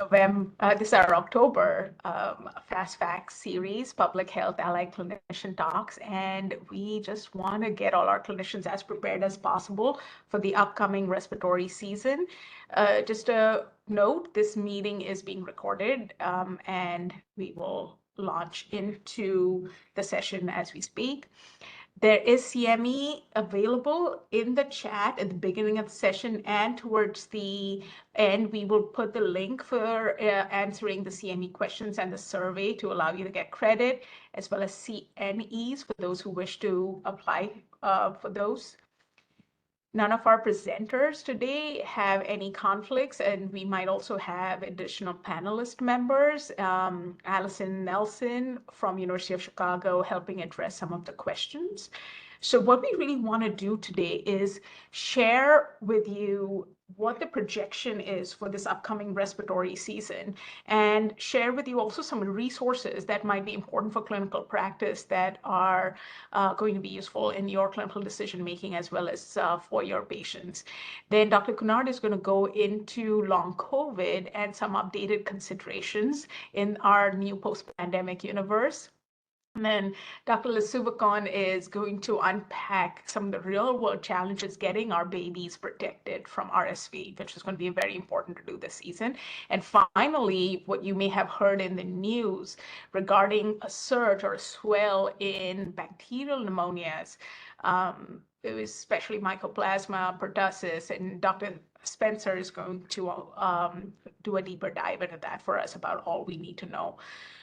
This is our October PHACT series, Public Health Allied Clinician Talks, and we just want to get all our clinicians as prepared as possible for the upcoming respiratory season. Just a note, this meeting is being recorded, and we will launch into the session as we speak. There is CME available in the chat at the beginning of the session, and towards the end, we will put the link for answering the CME questions and the survey to allow you to get credit, as well as CNEs for those who wish to apply for those. None of our presenters today have any conflicts, and we might also have additional panelist members. Allison Nelson from University of Chicago helping address some of the questions. So what we really want to do today is share with you what the projection is for this upcoming respiratory season, and share with you also some resources that might be important for clinical practice that are going to be useful in your clinical decision making as well as for your patients. Then Dr. Cunard is going to go into long COVID and some updated considerations in our new post-pandemic universe. And then Dr. Lesuvakon is going to unpack some of the real world challenges getting our babies protected from RSV, which is going to be very important to do this season. And finally, what you may have heard in the news regarding a surge or a swell in bacterial pneumonias, it was especially Mycoplasma, pertussis, and Dr. Spencer is going to do a deeper dive into that for us about all we need to know.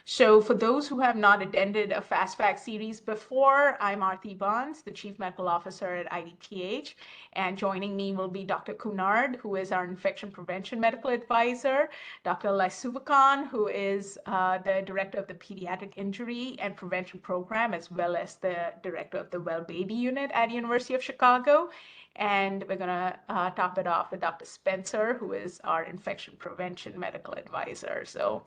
So for those who have not attended a FACT series before, I'm Aarti Bonds, the Chief Medical Officer at IDPH, and joining me will be Dr. Cunard, who is our Infection Prevention Medical Advisor, Dr. Lesuvakon, who is the Director of the Pediatric Injury and Prevention Program, as well as the Director of the Well Baby Unit at University of Chicago. And we're going to top it off with Dr. Spencer, who is our Infection Prevention Medical Advisor. So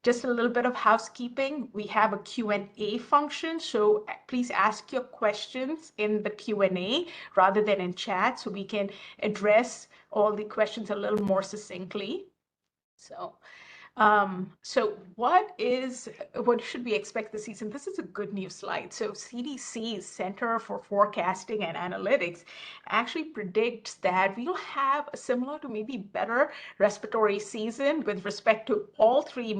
just a little bit of housekeeping. We have a Q&A function, so please ask your questions in the Q&A rather than in chat so we can address all the questions a little more succinctly. So what should we expect this season? This is a good news slide. So CDC's Center for Forecasting and Analytics actually predicts that we'll have a similar to maybe better respiratory season with respect to all three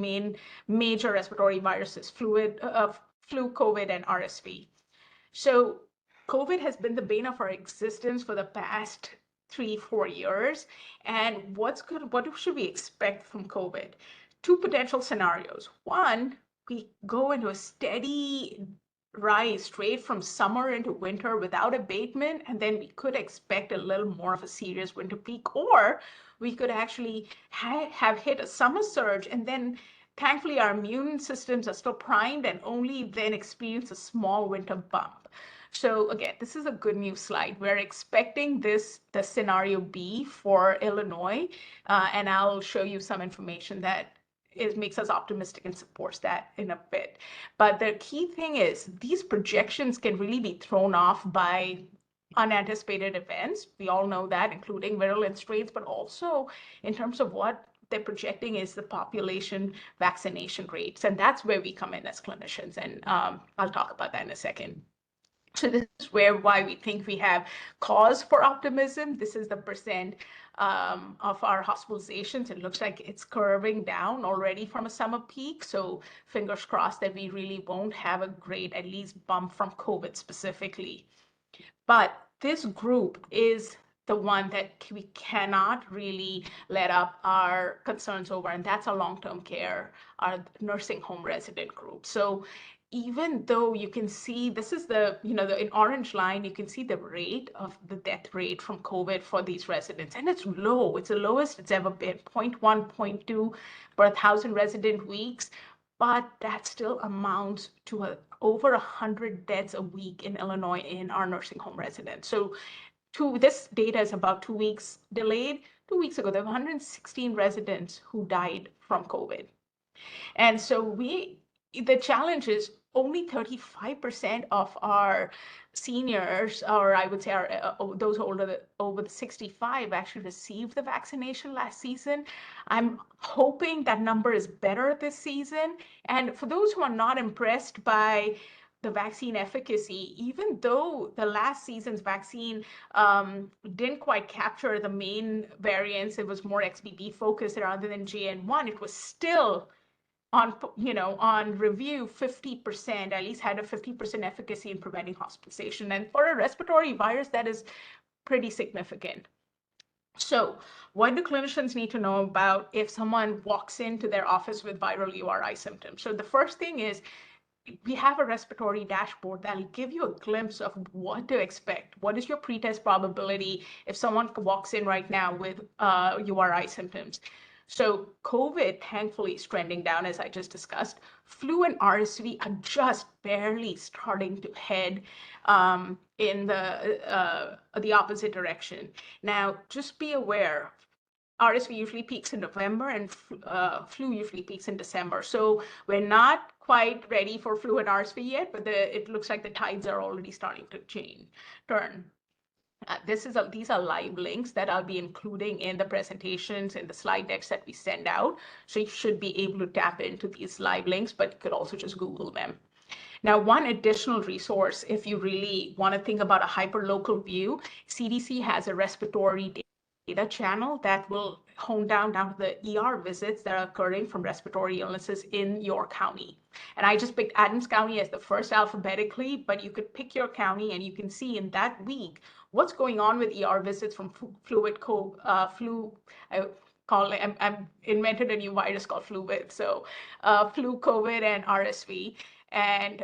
major respiratory viruses, flu, COVID, and RSV. So COVID has been the bane of our existence for the past 3-4 years. And what should we expect from COVID? Two potential scenarios. One, we go into a steady rise straight from summer into winter without abatement, and then we could expect a little more of a serious winter peak, or we could actually have hit a summer surge, and then thankfully our immune systems are still primed and only then experience a small winter bump. So again, this is a good news slide. We're expecting the scenario B for Illinois, and I'll show you some information that makes us optimistic and supports that in a bit. But the key thing is these projections can really be thrown off by unanticipated events. We all know that, including virulent strains, but also in terms of what they're projecting is the population vaccination rates. And that's where we come in as clinicians. And I'll talk about that in a second. So this is why we think we have cause for optimism. This is the percent of our hospitalizations. It looks like it's curving down already from a summer peak. So fingers crossed that we really won't have a great, at least, bump from COVID specifically. But this group is the one that we cannot really let up our concerns over, and that's our long-term care, our nursing home resident group. So even though you can see, this is in orange line, you can see the rate of the death rate from COVID for these residents, and it's low. It's the lowest it's ever been, 0.1, 0.2 per 1,000 resident weeks, but that still amounts to over 100 deaths a week in Illinois in our nursing home residents. So this data is about 2 weeks delayed. 2 weeks ago, there were 116 residents who died from COVID. And so the challenge is only 35% of our seniors, or I would say those over the 65, actually received the vaccination last season. I'm hoping that number is better this season. And for those who are not impressed by the vaccine efficacy, even though the last season's vaccine didn't quite capture the main variants, it was more XBB focused rather than JN1, it was still on review, 50%, at least had a 50% efficacy in preventing hospitalization. And for a respiratory virus, that is pretty significant. So what do clinicians need to know about if someone walks into their office with viral URI symptoms? So the first thing is, we have a respiratory dashboard that'll give you a glimpse of what to expect. What is your pretest probability if someone walks in right now with URI symptoms? So COVID, thankfully, is trending down, as I just discussed. Flu and RSV are just barely starting to head in the opposite direction. Now, just be aware, RSV usually peaks in November and flu usually peaks in December. So we're not quite ready for flu and RSV yet, but it looks like the tides are already starting to turn. These are live links that I'll be including in the presentations and the slide decks that we send out. So you should be able to tap into these live links, but you could also just Google them. Now, one additional resource, if you really want to think about a hyperlocal view, CDC has a respiratory data channel that will hone down to the ER visits that are occurring from respiratory illnesses in your county. And I just picked Adams County as the first alphabetically, but you could pick your county and you can see in that week what's going on with ER visits from I'm invented a new virus called fluid. So flu, COVID, and RSV. And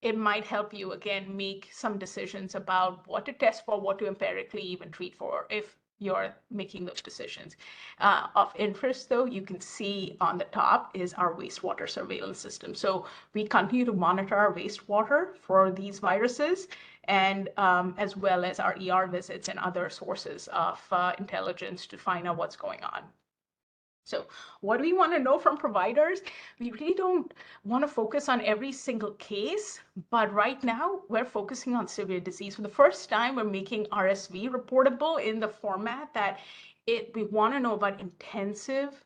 it might help you, again, make some decisions about what to test for, what to empirically even treat for if you're making those decisions. Of interest, though, you can see on the top is our wastewater surveillance system. So we continue to monitor our wastewater for these viruses, and as well as our ER visits and other sources of intelligence to find out what's going on. So what do we want to know from providers? We really don't want to focus on every single case, but right now we're focusing on severe disease. For the first time, we're making RSV reportable in the format that we want to know about intensive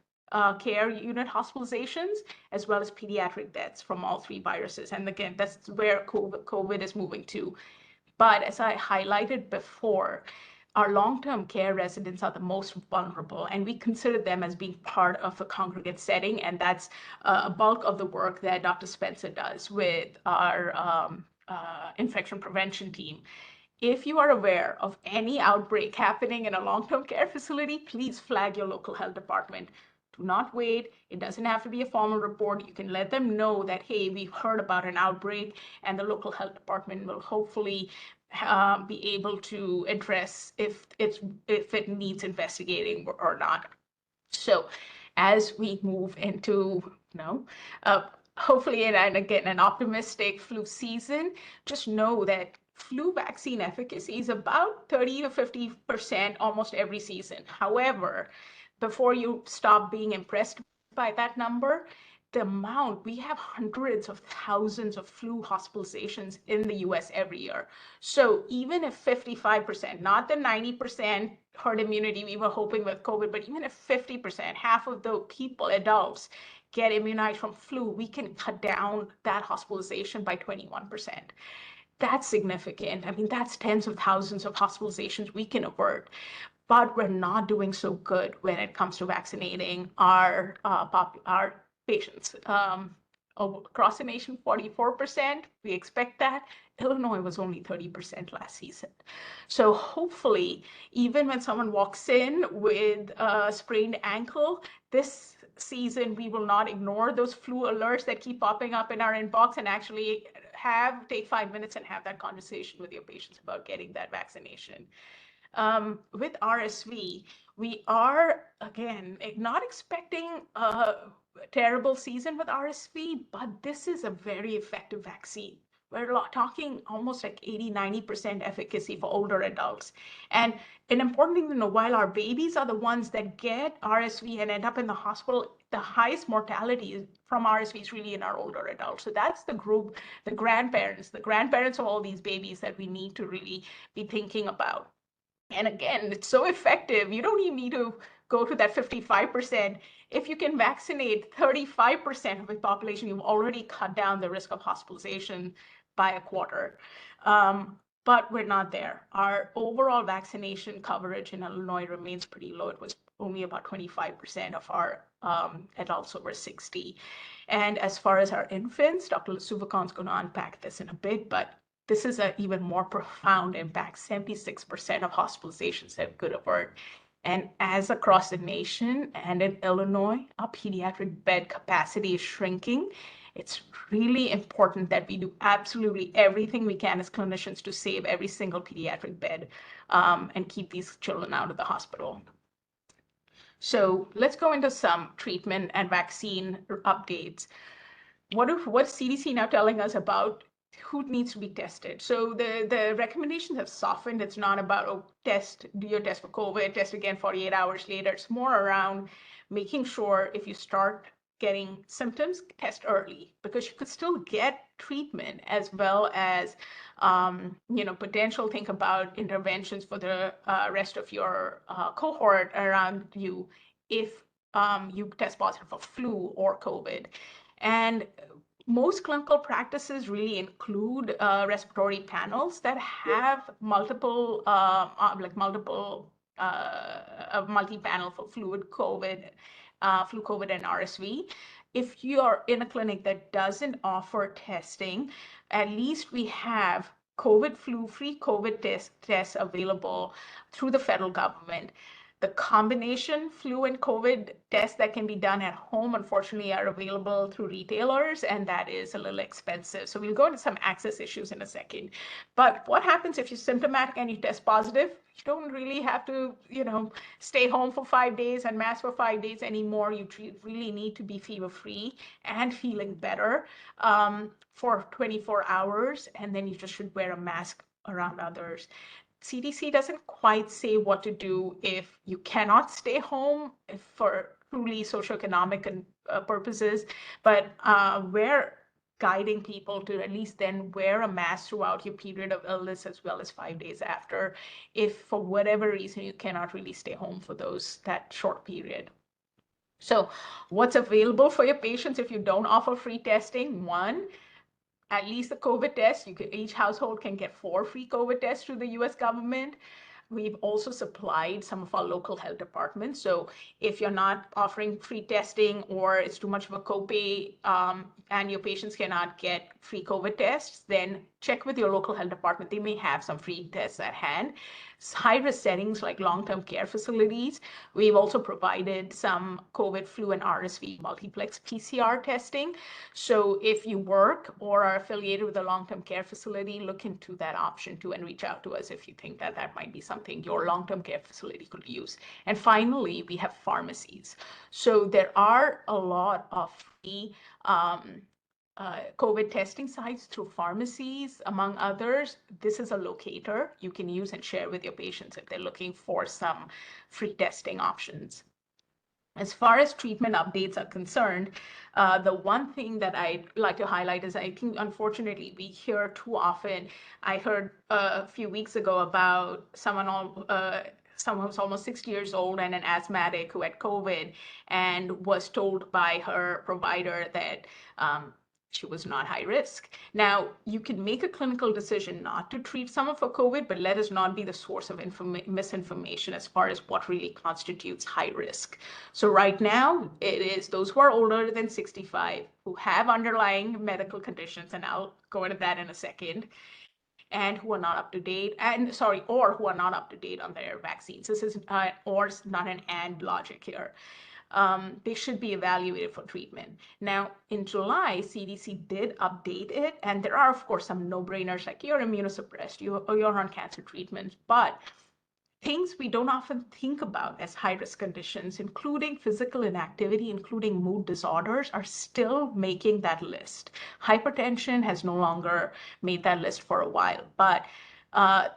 care unit hospitalizations, as well as pediatric deaths from all three viruses. And again, that's where COVID is moving to. But as I highlighted before, our long-term care residents are the most vulnerable, and we consider them as being part of a congregate setting, and that's a bulk of the work that Dr. Spencer does with our infection prevention team. If you are aware of any outbreak happening in a long-term care facility, please flag your local health department. Do not wait. It doesn't have to be a formal report. You can let them know that, hey, we've heard about an outbreak, and the local health department will hopefully be able to address if it needs investigating or not. So as we move into, hopefully, and again, an optimistic flu season, just know that flu vaccine efficacy is about 30 to 50% almost every season. However, before you stop being impressed by that number, we have hundreds of thousands of flu hospitalizations in the US every year. So even if 55%, not the 90% herd immunity we were hoping with COVID, but even if 50%, half of the people, adults, get immunized from flu, we can cut down that hospitalization by 21%. That's significant. I mean, that's tens of thousands of hospitalizations we can avert. But we're not doing so good when it comes to vaccinating our patients. Across the nation, 44%. We expect that. Illinois was only 30% last season. So hopefully, even when someone walks in with a sprained ankle, this season we will not ignore those flu alerts that keep popping up in our inbox and actually take 5 minutes and have that conversation with your patients about getting that vaccination. With RSV, we are, again, not expecting a terrible season with RSV, but this is a very effective vaccine. we're talking almost like 80-90% efficacy for older adults. And an important thing to know, while our babies are the ones that get RSV and end up in the hospital, the highest mortality from RSV is really in our older adults. So that's the group, the grandparents of all these babies that we need to really be thinking about. And again, it's so effective. You don't even need to go to that 55%. If you can vaccinate 35% of the population, you've already cut down the risk of hospitalization by a quarter. But we're not there. Our overall vaccination coverage in Illinois remains pretty low. It was only about 25% of our adults over 60. And as far as our infants, Dr. Suvakon's going to unpack this in a bit, but this is an even more profound impact. 76% of hospitalizations have good avert. And as across the nation and in Illinois, our pediatric bed capacity is shrinking. It's really important that we do absolutely everything we can as clinicians to save every single pediatric bed and keep these children out of the hospital. So let's go into some treatment and vaccine updates. What's CDC now telling us about who needs to be tested? So the recommendations have softened. It's not about, oh, do your test for COVID, test again 48 hours later. It's more around making sure if you start getting symptoms, test early, because you could still get treatment as well as potential think about interventions for the rest of your cohort around you if you test positive for flu or COVID. And most clinical practices really include respiratory panels that have multi-panel for flu, COVID, and RSV. If you're in a clinic that doesn't offer testing, at least we have COVID flu, free COVID tests available through the federal government. The combination flu and COVID tests that can be done at home, unfortunately, are available through retailers, and that is a little expensive. So we'll go into some access issues in a second. But what happens if you're symptomatic and you test positive? You don't really have to, stay home for 5 days and mask for 5 days anymore. You really need to be fever-free and feeling better for 24 hours, and then you just should wear a mask around others. CDC doesn't quite say what to do if you cannot stay home for truly socioeconomic purposes, but we're guiding people to at least then wear a mask throughout your period of illness as well as 5 days after, if for whatever reason you cannot really stay home for that short period. So what's available for your patients if you don't offer free testing? One, at least the COVID test. Each household can get 4 free COVID tests through the US government. We've also supplied some of our local health departments. So if you're not offering free testing or it's too much of a copay and your patients cannot get free COVID tests, then check with your local health department. They may have some free tests at hand. High-risk settings like long-term care facilities, we've also provided some COVID, flu, and RSV multiplex PCR testing. So if you work or are affiliated with a long-term care facility, look into that option too and reach out to us if you think that might be something your long-term care facility could use. And finally, we have pharmacies. So there are a lot of free COVID testing sites through pharmacies, among others. This is a locator you can use and share with your patients if they're looking for some free testing options. As far as treatment updates are concerned, the one thing that I'd like to highlight is I think, unfortunately, we hear too often. I heard a few weeks ago about someone who's almost 60 years old and an asthmatic who had COVID and was told by her provider that she was not high risk. Now, you can make a clinical decision not to treat someone for COVID, but let us not be the source of misinformation as far as what really constitutes high risk. So right now, it is those who are older than 65 who have underlying medical conditions, and I'll go into that in a second, and who are not up to date, or who are not up to date on their vaccines. This is or not an and logic here. They should be evaluated for treatment. Now, in July, CDC did update it, and there are, of course, some no-brainers like you're immunosuppressed, you're on cancer treatment, but things we don't often think about as high-risk conditions, including physical inactivity, including mood disorders, are still making that list. Hypertension has no longer made that list for a while, but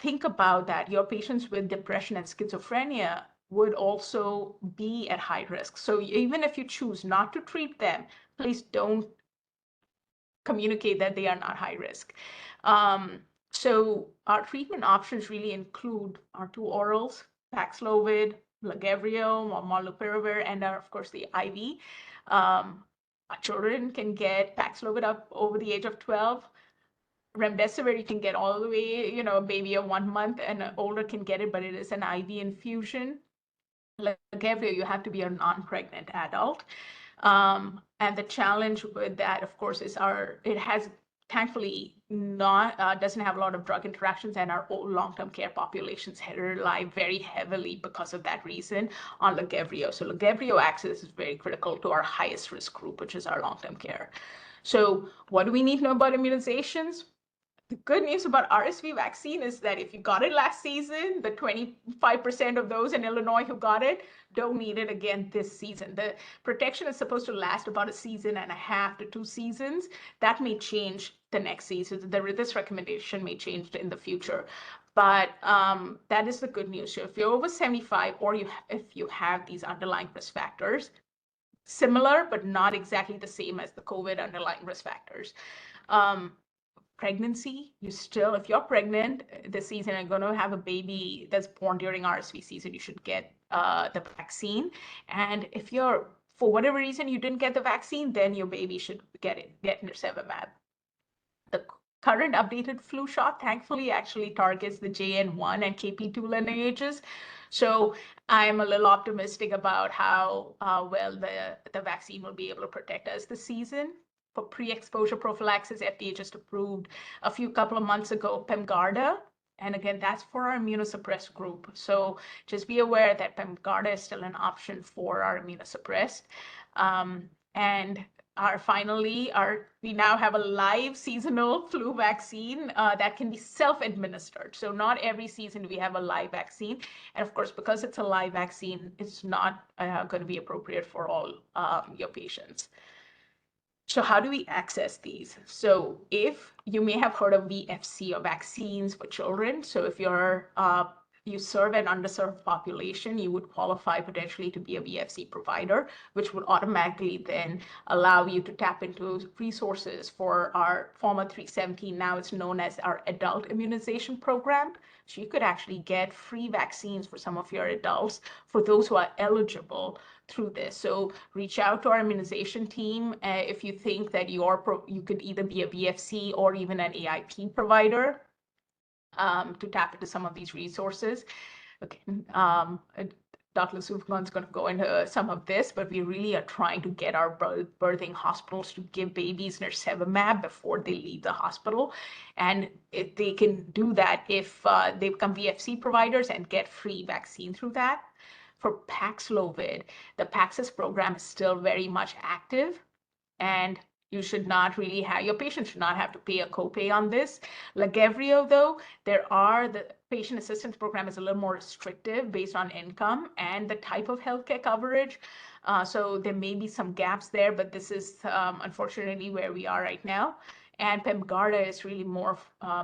think about that. Your patients with depression and schizophrenia would also be at high risk. So even if you choose not to treat them, please don't communicate that they are not high risk. So our treatment options really include our two orals, Paxlovid, Lagevrio, or molnupiravir, and of course the IV. Our children can get Paxlovid up over the age of 12. Remdesivir you can get all the way, a baby of 1 month, and an older can get it, but it is an IV infusion. Lagevrio, you have to be a non-pregnant adult. And the challenge with that, of course, is it has thankfully doesn't have a lot of drug interactions, and our long-term care populations rely very heavily because of that reason on Lagevrio. So Lagevrio access is very critical to our highest risk group, which is our long-term care. So what do we need to know about immunizations? The good news about RSV vaccine is that if you got it last season, the 25% of those in Illinois who got it don't need it again this season. The protection is supposed to last about 1.5 to 2 seasons. That may change the next season. This recommendation may change in the future. But that is the good news. So if you're over 75 or if you have these underlying risk factors, similar but not exactly the same as the COVID underlying risk factors. Pregnancy, if you're pregnant this season and going to have a baby that's born during RSV season, you should get the vaccine. And if for whatever reason you didn't get the vaccine, then your baby should get nirsevimab. The current updated flu shot, thankfully, actually targets the JN1 and KP2 lineages. So I'm a little optimistic about how well the vaccine will be able to protect us this season. For pre-exposure prophylaxis, FDA just approved a couple of months ago Pemgarda. And again, that's for our immunosuppressed group. So just be aware that Pemgarda is still an option for our immunosuppressed. And we now have a live seasonal flu vaccine that can be self-administered. So not every season do we have a live vaccine. And of course, because it's a live vaccine, it's not going to be appropriate for all your patients. So how do we access these? So if you may have heard of VFC or vaccines for children. So if you serve an underserved population, you would qualify potentially to be a VFC provider, which would automatically then allow you to tap into resources for our former 317. Now it's known as our adult immunization program. So you could actually get free vaccines for some of your adults for those who are eligible through this. So reach out to our immunization team if you think that you could either be a VFC or even an AIP provider to tap into some of these resources. Okay. Dr. Sufgan is going to go into some of this, but we really are trying to get our birthing hospitals to give babies nirsevimab before they leave the hospital. And if they can do that if they become VFC providers and get free vaccine through that. For Paxlovid, the Paxis program is still very much active, and your patient should not have to pay a copay on this. Lagevrio, though, the patient assistance program is a little more restrictive based on income and the type of healthcare coverage. So there may be some gaps there, but this is unfortunately where we are right now. And Pemgarda is really more,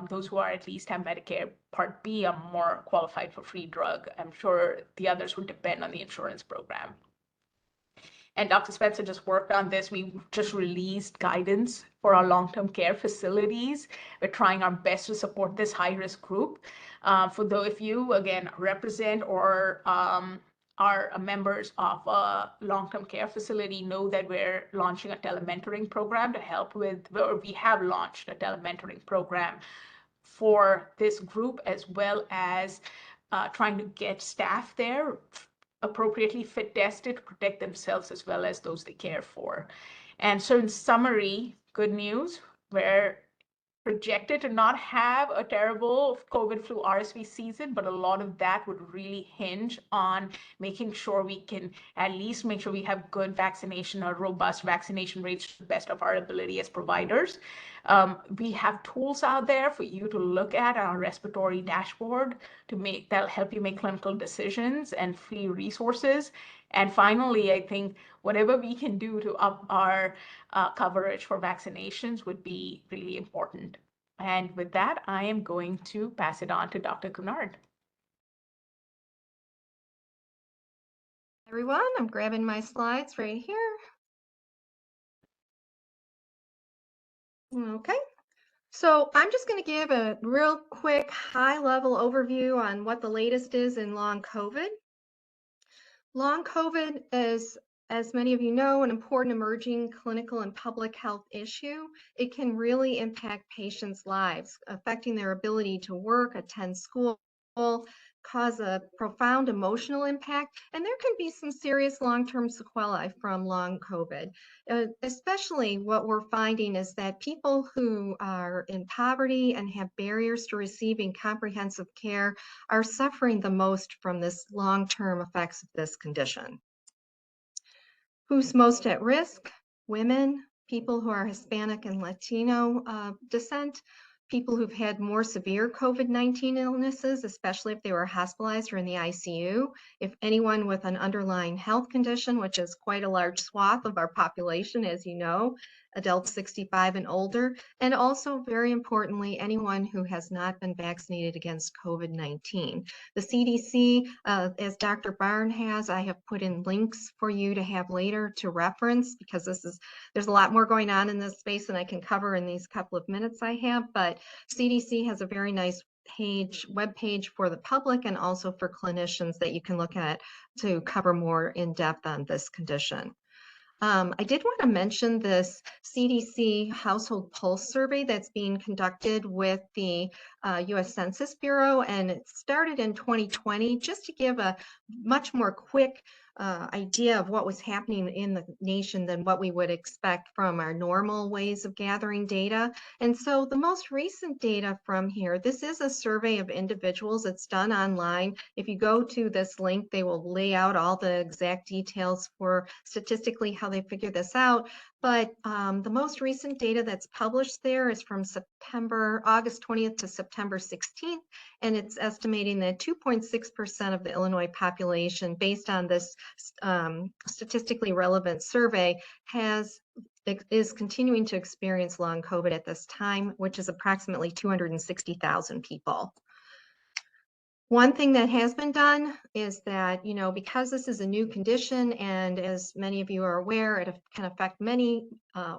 those who are at least have Medicare Part B are more qualified for free drug. I'm sure the others would depend on the insurance program. And Dr. Spencer just worked on this. We just released guidance for our long-term care facilities. We're trying our best to support this high-risk group. If you, again, represent or are members of a long-term care facility, know that we're launching a telementoring program to help we have launched a telementoring program for this group, as well as trying to get staff there appropriately fit tested to protect themselves as well as those they care for. And so in summary, good news, we're projected to not have a terrible COVID flu RSV season, but a lot of that would really hinge on making sure we can at least make sure we have good vaccination or robust vaccination rates to the best of our ability as providers. We have tools out there for you to look at our respiratory dashboard that'll help you make clinical decisions, and free resources. And finally, I think whatever we can do to up our coverage for vaccinations would be really important. And with that, I am going to pass it on to Dr. Cunard. Everyone, I'm grabbing my slides right here. Okay, so I'm just going to give a real quick high-level overview on what the latest is in long COVID. Long COVID is, as many of you know, an important emerging clinical and public health issue. It can really impact patients' lives, affecting their ability to work, attend school, cause a profound emotional impact, and there can be some serious long-term sequelae from long COVID. Especially what we're finding is that people who are in poverty and have barriers to receiving comprehensive care are suffering the most from this long-term effects of this condition. Who's most at risk? Women, people who are Hispanic and Latino descent, people who've had more severe COVID-19 illnesses, especially if they were hospitalized or in the ICU, if anyone with an underlying health condition, which is quite a large swath of our population, as you know, adults 65 and older, and also very importantly, anyone who has not been vaccinated against COVID-19. The CDC, as Dr. Barn has, I have put in links for you to have later to reference, because there's a lot more going on in this space than I can cover in these couple of minutes I have, but CDC has a very nice web page for the public and also for clinicians that you can look at to cover more in depth on this condition. I did want to mention this CDC Household Pulse Survey that's being conducted with the US Census Bureau, and it started in 2020, just to give a much more quick idea of what was happening in the nation than what we would expect from our normal ways of gathering data. And so the most recent data from here, this is a survey of individuals. It's done online. If you go to this link, they will lay out all the exact details for statistically how they figure this out. But the most recent data that's published there is from August 20th to September 16th, and it's estimating that 2.6% of the Illinois population, based on this statistically relevant survey, is continuing to experience long COVID at this time, which is approximately 260,000 people. One thing that has been done is that, because this is a new condition, and as many of you are aware, it can affect many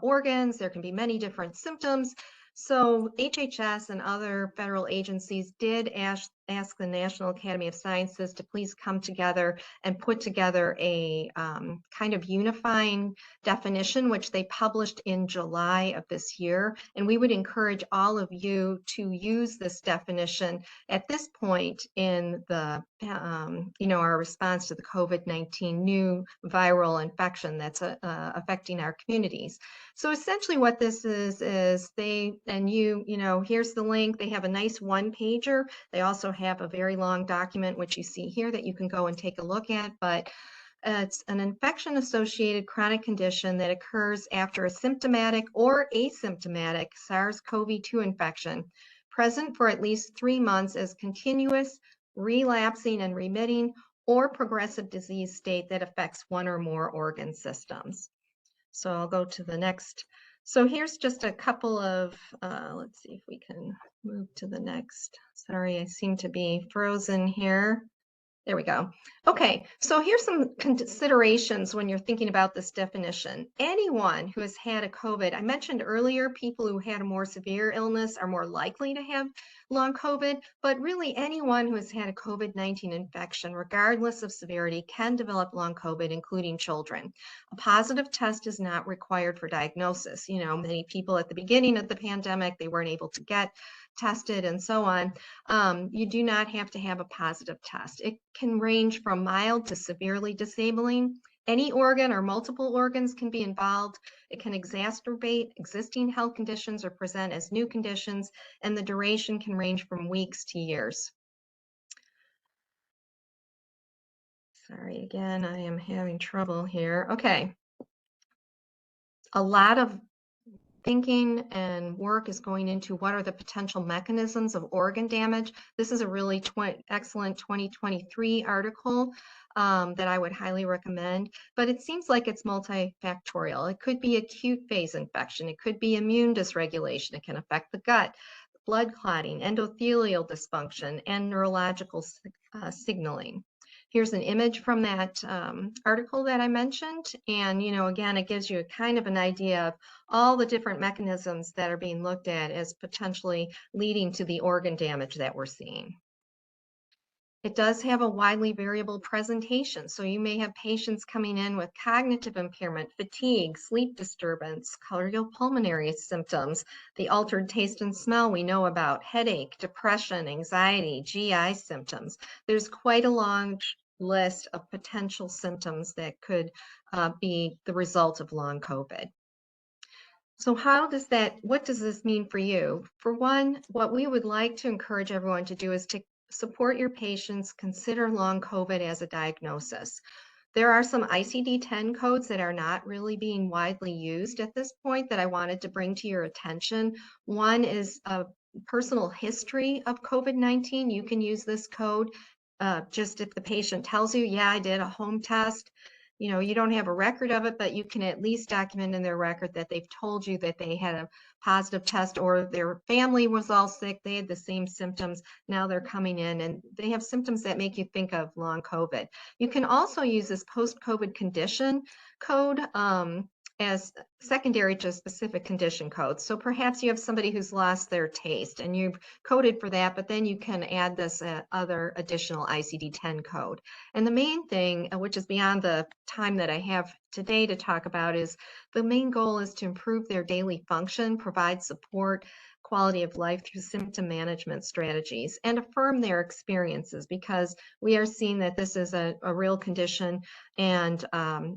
organs, there can be many different symptoms. So HHS and other federal agencies did ask the National Academy of Sciences to please come together and put together a kind of unifying definition, which they published in July of this year. And we would encourage all of you to use this definition at this point in the, our response to the COVID-19 new viral infection that's affecting our communities. So essentially what this is here's the link. They have a nice one-pager. They also have a very long document, which you see here, that you can go and take a look at. But it's an infection-associated chronic condition that occurs after a symptomatic or asymptomatic SARS-CoV-2 infection, present for at least 3 months as continuous, relapsing and remitting, or progressive disease state that affects one or more organ systems. So I'll go to the next. So here's just a couple of, let's see if we can move to the next. Sorry, I seem to be frozen here. There we go. Okay, so here's some considerations when you're thinking about this definition. Anyone who has had a COVID, I mentioned earlier, people who had a more severe illness are more likely to have long COVID, but really anyone who has had a COVID-19 infection, regardless of severity, can develop long COVID, including children. A positive test is not required for diagnosis. Many people at the beginning of the pandemic, they weren't able to get tested and so on. You do not have to have a positive test. It can range from mild to severely disabling. Any organ or multiple organs can be involved. It can exacerbate existing health conditions or present as new conditions, and the duration can range from weeks to years. Sorry, again, I am having trouble here. Okay. A lot of thinking and work is going into what are the potential mechanisms of organ damage. This is a really excellent 2023 article that I would highly recommend, but it seems like it's multifactorial. It could be acute phase infection. It could be immune dysregulation. It can affect the gut, blood clotting, endothelial dysfunction, and neurological signaling. Here's an image from that article that I mentioned. And, again, it gives you kind of an idea of all the different mechanisms that are being looked at as potentially leading to the organ damage that we're seeing. It does have a widely variable presentation. So you may have patients coming in with cognitive impairment, fatigue, sleep disturbance, cardiopulmonary symptoms, the altered taste and smell we know about, headache, depression, anxiety, GI symptoms. There's quite a long list of potential symptoms that could be the result of long COVID. So what does this mean for you? For one, what we would like to encourage everyone to do is to support your patients, consider long COVID as a diagnosis. There are some ICD-10 codes that are not really being widely used at this point that I wanted to bring to your attention. One is a personal history of COVID-19. You can use this code just if the patient tells you, yeah, I did a home test. You don't have a record of it, but you can at least document in their record that they've told you that they had a positive test or their family was all sick. They had the same symptoms. Now they're coming in and they have symptoms that make you think of long COVID. You can also use this post-COVID condition code as secondary to specific condition codes. So perhaps you have somebody who's lost their taste and you've coded for that, but then you can add this other additional ICD-10 code. And the main thing, which is beyond the time that I have today to talk about, is the main goal is to improve their daily function, provide support, quality of life through symptom management strategies, and affirm their experiences, because we are seeing that this is a real condition and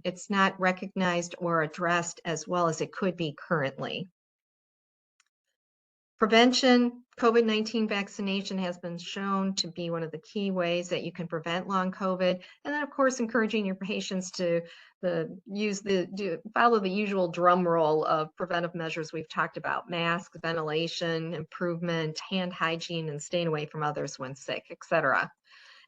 it's not recognized or addressed as well as it could be currently. Prevention, COVID-19 vaccination has been shown to be one of the key ways that you can prevent long COVID. And then, of course, encouraging your patients to follow the usual drum roll of preventive measures we've talked about: masks, ventilation, improvement, hand hygiene, and staying away from others when sick, etc.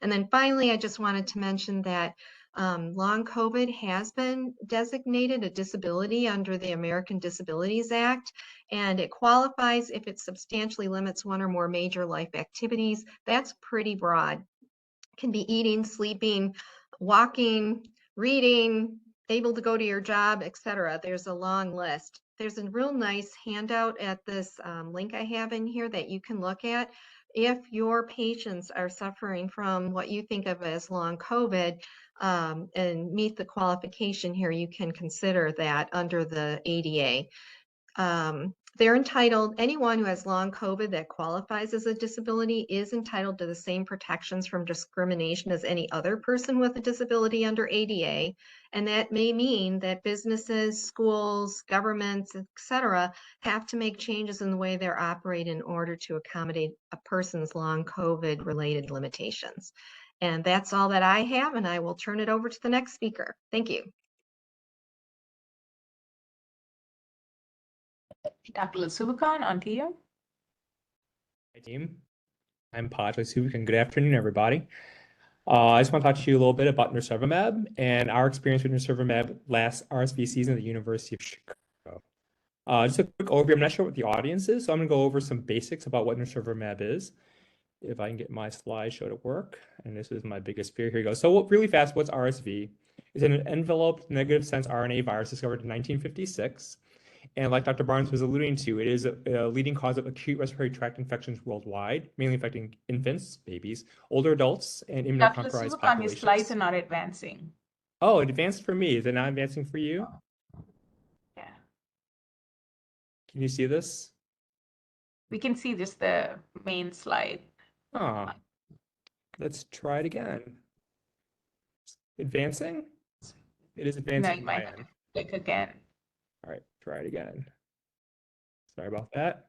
And then finally, I just wanted to mention that long COVID has been designated a disability under the American Disabilities Act, and it qualifies if it substantially limits one or more major life activities. That's pretty broad. It can be eating, sleeping, walking, reading, able to go to your job, etc. There's a long list. There's a real nice handout at this link I have in here that you can look at. If your patients are suffering from what you think of as long COVID and meet the qualification here, you can consider that under the ADA. They're entitled, anyone who has long COVID that qualifies as a disability is entitled to the same protections from discrimination as any other person with a disability under ADA. And that may mean that businesses, schools, governments, etc., have to make changes in the way they're operating in order to accommodate a person's long COVID related limitations. And that's all that I have, and I will turn it over to the next speaker. Thank you. Dr. Lasubukan, on to you. Hi, team. I'm PHACT and good afternoon, everybody. I just want to talk to you a little bit about nirsevimab and our experience with nirsevimab last RSV season at the University of Chicago. Just a quick overview. I'm not sure what the audience is, so I'm going to go over some basics about what nirsevimab is. If I can get my slideshow to work, and this is my biggest fear. Here you go. So really fast, what's RSV? It's an enveloped negative sense RNA virus discovered in 1956. And like Dr. Barnes was alluding to, it is a leading cause of acute respiratory tract infections worldwide, mainly affecting infants, babies, older adults, and immunocompromised populations. Your slides are not advancing. Oh, it advanced for me. Is it not advancing for you? Yeah. Can you see this? We can see just the main slide. Oh, let's try it again. Advancing? It is No, advancing you on might my have to end. click again. All right, try it again. Sorry about that.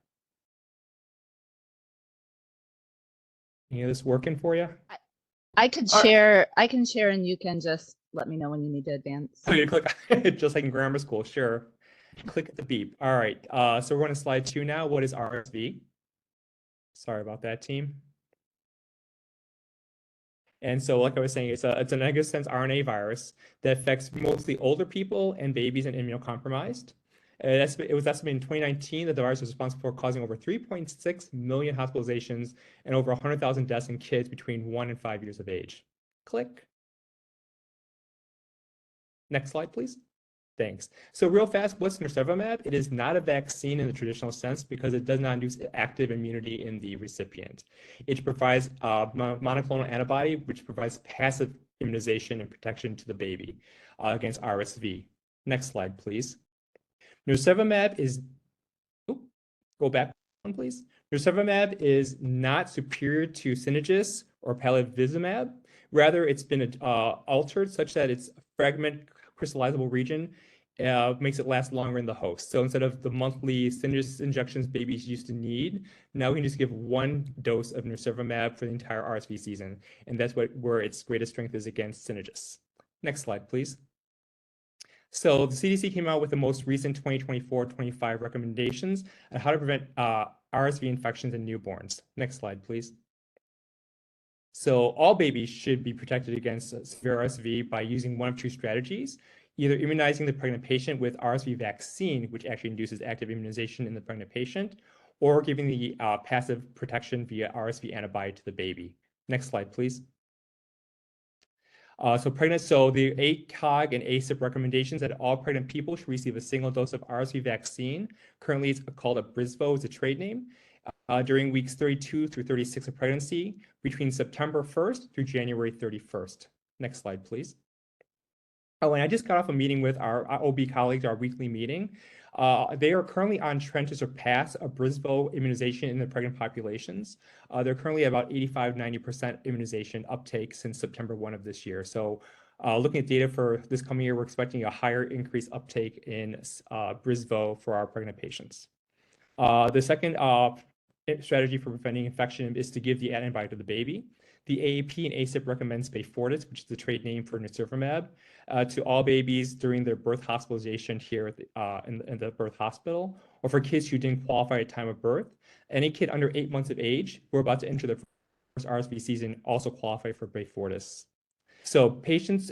Any of this working for you? I can Or share. I can share, and you can just let me know when you need to advance. So you click just like in grammar school, sure. Click at the beep. All right. So we're going to slide 2 now. What is RSV? Sorry about that, team. And so, like I was saying, it's a negative sense RNA virus that affects mostly older people and babies and immunocompromised. It was estimated in 2019 that the virus was responsible for causing over 3.6 million hospitalizations and over 100,000 deaths in kids between 1 and 5 years of age. Click. Next slide, please. Thanks. So real fast, what's nirsevimab? It is not a vaccine in the traditional sense because it does not induce active immunity in the recipient. It provides a monoclonal antibody, which provides passive immunization and protection to the baby against RSV. Next slide, please. Nirsevimab is, go back one, please. Nirsevimab is not superior to Synagis or palivizumab. Rather, it's been altered such that its fragment crystallizable region makes it last longer in the host. So instead of the monthly Synagis injections babies used to need, now we can just give 1 dose of nirsevimab for the entire RSV season. And that's where its greatest strength is against Synagis. Next slide, please. So the CDC came out with the most recent 2024-25 recommendations on how to prevent RSV infections in newborns. Next slide, please. So all babies should be protected against severe RSV by using one of 2 strategies, either immunizing the pregnant patient with RSV vaccine, which actually induces active immunization in the pregnant patient, or giving the passive protection via RSV antibody to the baby. Next slide, please. So the ACOG and ACIP recommendations that all pregnant people should receive a single dose of RSV vaccine. Currently, it's called Abrysvo, is a trade name, during weeks 32 through 36 of pregnancy between September 1st through January 31st. Next slide, please. Oh, and I just got off a meeting with our OB colleagues, our weekly meeting. They are currently on trend to surpass Abrysvo immunization in the pregnant populations. They're currently about 85–90% immunization uptake since September 1 of this year. So looking at data for this coming year, we're expecting a higher increased uptake in Abrysvo for our pregnant patients. The second strategy for preventing infection is to give the antibody to the baby. The AAP and ACIP recommends Beyfortus, which is the trade name for nirsevimab, to all babies during their birth hospitalization here in the birth hospital, or for kids who didn't qualify at time of birth. Any kid under 8 months of age who are about to enter the first RSV season also qualify for Beyfortus. So babies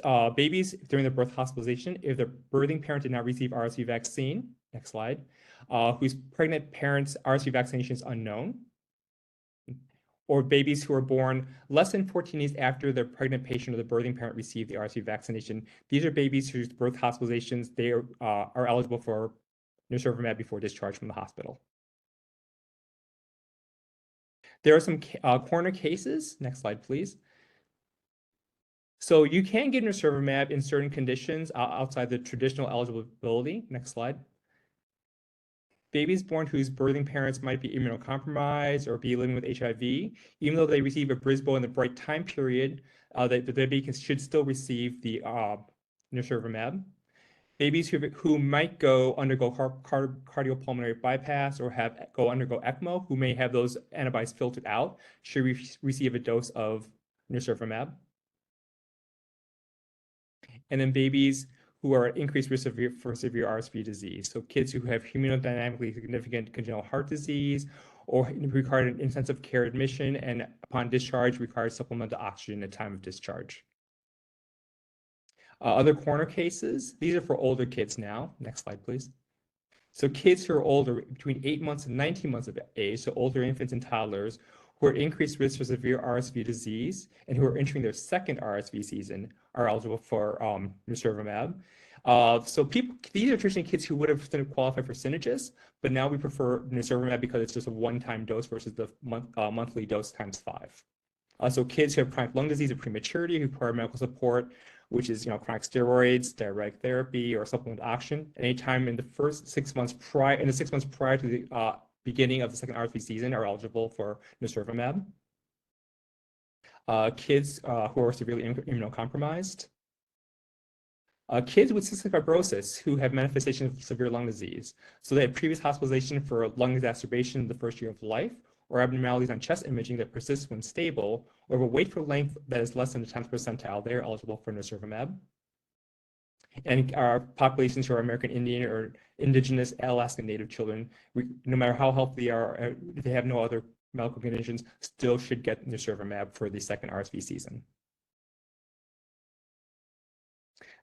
during the birth hospitalization, if their birthing parent did not receive RSV vaccine, next slide, whose pregnant parent's RSV vaccination is unknown, or babies who are born less than 14 days after the pregnant patient or the birthing parent received the RSV vaccination. These are babies whose birth hospitalizations, they are eligible for nirsevimab before discharge from the hospital. There are some corner cases. Next slide, please. So you can get nirsevimab in certain conditions outside the traditional eligibility. Next slide. Babies born whose birthing parents might be immunocompromised or be living with HIV, even though they receive Abrysvo in the right time period, the baby should still receive the nirsevimab. Babies who might undergo cardiopulmonary bypass or undergo ECMO, who may have those antibodies filtered out, should receive a dose of nirsevimab. And then babies who are at increased risk for severe RSV disease. So kids who have hemodynamically significant congenital heart disease or require an intensive care admission and upon discharge require supplemental oxygen at time of discharge. Other corner cases, these are for older kids now. Next slide, please. So kids who are older, between 8 months and 19 months of age, so older infants and toddlers, who are at increased risk for severe RSV disease and who are entering their second RSV season are eligible for nirsevimab. These are traditionally kids who would have qualified for Synagis, but now we prefer nirsevimab because it's just a one-time dose versus the monthly dose times 5. So kids who have chronic lung disease or prematurity who require medical support, which is chronic steroids, diuretic therapy, or supplemental oxygen, anytime in the first 6 months prior, to the beginning of the second RSV season, are eligible for nirsevimab. Kids who are severely immunocompromised. Kids with cystic fibrosis who have manifestations of severe lung disease, so they had previous hospitalization for lung exacerbation in the first year of life, or abnormalities on chest imaging that persist when stable, or have a weight for length that is less than the 10th percentile, they are eligible for nirsevimab. And our populations who are American Indian or indigenous Alaska Native children, no matter how healthy they are, if they have no other medical conditions, still should get nirsevimab for the second RSV season.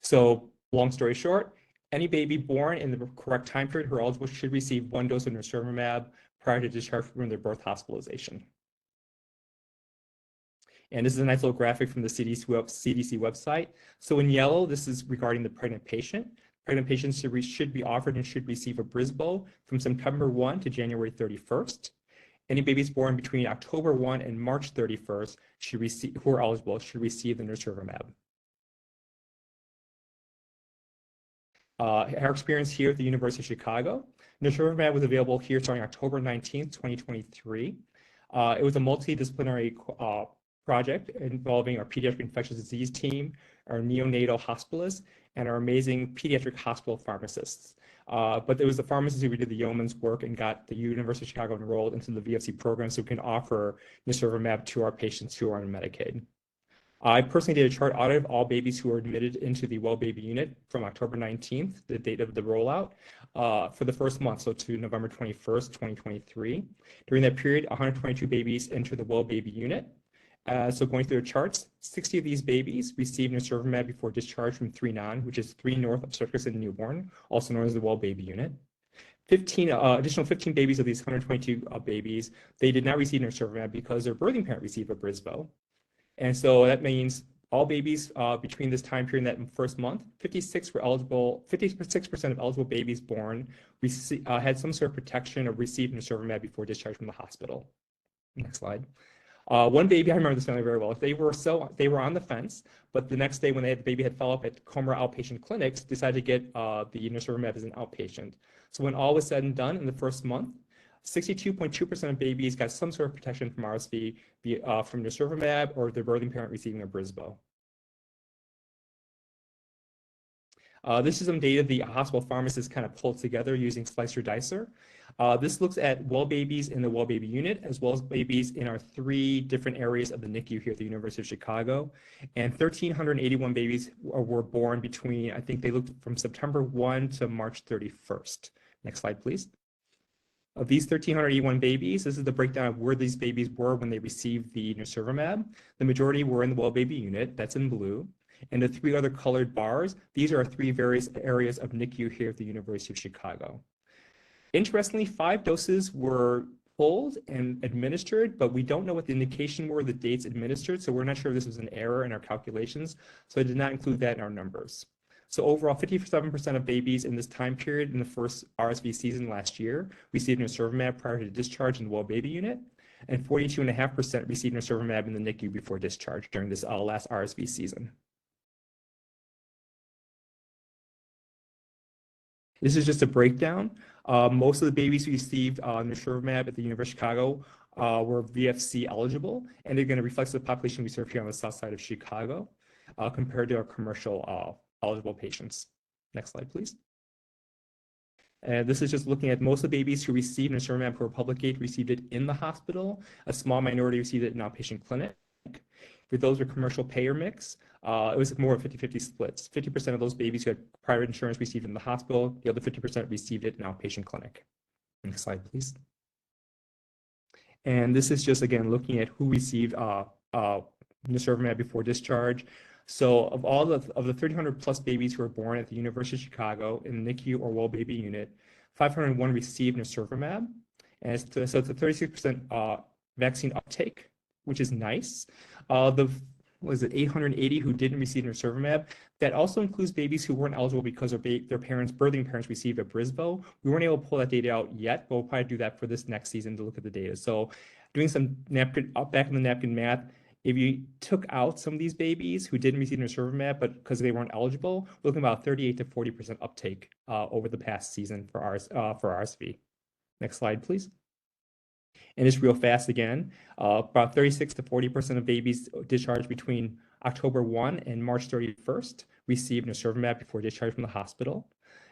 So long story short, any baby born in the correct time period who are eligible should receive 1 dose of nirsevimab prior to discharge from their birth hospitalization. And this is a nice little graphic from the CDC website. So in yellow, this is regarding the pregnant patient. Pregnant patients should be offered and should receive a Brisbo from September 1 to January 31st. Any babies born between October 1 and March 31st who are eligible should receive the nirsevimab. Our experience here at the University of Chicago, nirsevimab was available here starting October 19th, 2023. It was a multidisciplinary project involving our pediatric infectious disease team, our neonatal hospitalists, and our amazing pediatric hospital pharmacists. But it was the pharmacists who did the yeoman's work and got the University of Chicago enrolled into the VFC program so we can offer nirsevimab to our patients who are on Medicaid. I personally did a chart audit of all babies who were admitted into the Well Baby Unit from October 19th, the date of the rollout, for the first month, so to November 21st, 2023. During that period, 122 babies entered the Well Baby Unit. So going through the charts, 60 of these babies received nirsevimab before discharge from 3 non, which is 3 north obstetrics and newborn, also known as the Well Baby Unit. Additional 15 babies of these 122 babies, they did not receive nirsevimab because their birthing parent received a Brisbo. And so that means all babies between this time period and that first month, 56% of eligible babies born had some sort of protection or received nirsevimab before discharge from the hospital. Next slide. One baby, I remember this family very well. They were on the fence, but the next day when the baby had follow-up at Comer outpatient clinics, decided to get the nirsevimab as an outpatient. So when all was said and done in the first month, 62.2% of babies got some sort of protection from RSV from nirsevimab or their birthing parent receiving a Brisbo. This is some data the hospital pharmacist kind of pulled together using Slicer Dicer. This looks at well babies in the Well Baby Unit, as well as babies in our 3 different areas of the NICU here at the University of Chicago. And 1,381 babies were born between, I think they looked from September 1 to March 31st. Next slide, please. Of these 1,381 babies, this is the breakdown of where these babies were when they received the nirsevimab. The majority were in the Well Baby Unit, that's in blue. And the 3 other colored bars, these are 3 various areas of NICU here at the University of Chicago. Interestingly, 5 doses were pulled and administered, but we don't know what the indication were, the dates administered, so we're not sure if this was an error in our calculations, so I did not include that in our numbers. So overall, 57% of babies in this time period in the first RSV season last year received nirsevimab prior to discharge in the Well Baby Unit, and 42.5% received nirsevimab in the NICU before discharge during this last RSV season. This is just a breakdown. Most of the babies who received nirsevimab at the University of Chicago were VFC eligible, and they're going to reflect the population we serve here on the south side of Chicago compared to our commercial eligible patients. Next slide, please. And this is just looking at most of the babies who received nirsevimab for Republic received it in the hospital. A small minority received it in outpatient clinic. For those with commercial payer mix, it was more of 50-50 splits. 50% of those babies who had private insurance received it in the hospital. The other 50% received it in outpatient clinic. Next slide, please. And this is just, again, looking at who received nirsevimab before discharge. So of all of the 1,300 plus babies who were born at the University of Chicago in the NICU or Well Baby Unit, 501 received nirsevimab. And so it's a 36% vaccine uptake, which is nice. Was it 880 who didn't receive nirsevimab? That also includes babies who weren't eligible because their birthing parents received a Brisbo. We weren't able to pull that data out yet, but we'll probably do that for this next season to look at the data. So doing some back in the napkin math, if you took out some of these babies who didn't receive nirsevimab, but because they weren't eligible, we're looking about 38 to 40% uptake over the past season for RSV. Next slide, please. And just real fast again, about 36 to 40% of babies discharged between October 1 and March 31st received nirsevimab before discharge from the hospital.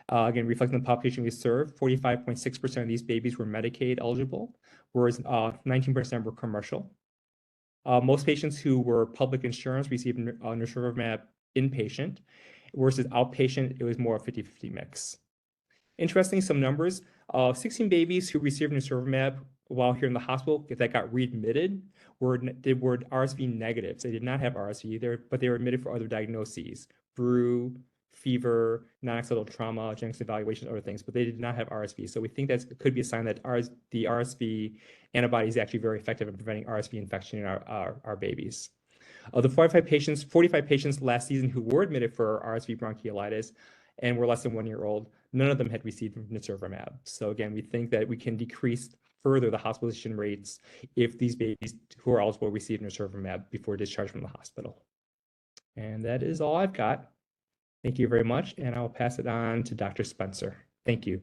Again, reflecting the population we serve, 45.6% of these babies were Medicaid eligible, whereas 19% were commercial. Most patients who were public insurance received nirsevimab inpatient, versus outpatient, it was more a 50-50 mix. Interesting, some numbers, 16 babies who received nirsevimab while here in the hospital that got readmitted were RSV negatives. They did not have RSV there, but they were admitted for other diagnoses, flu, fever, non-accidental trauma, genetic evaluation, other things, but they did not have RSV. So we think that could be a sign that the RSV antibody is actually very effective in preventing RSV infection in our babies. Of the 45 patients last season who were admitted for RSV bronchiolitis and were less than 1 year old, none of them had received nirsevimab. So again, we think that we can decrease further the hospitalization rates if these babies who are eligible receive nirsevimab before discharge from the hospital. And that is all I've got. Thank you very much, and I'll pass it on to Dr. Spencer. Thank you.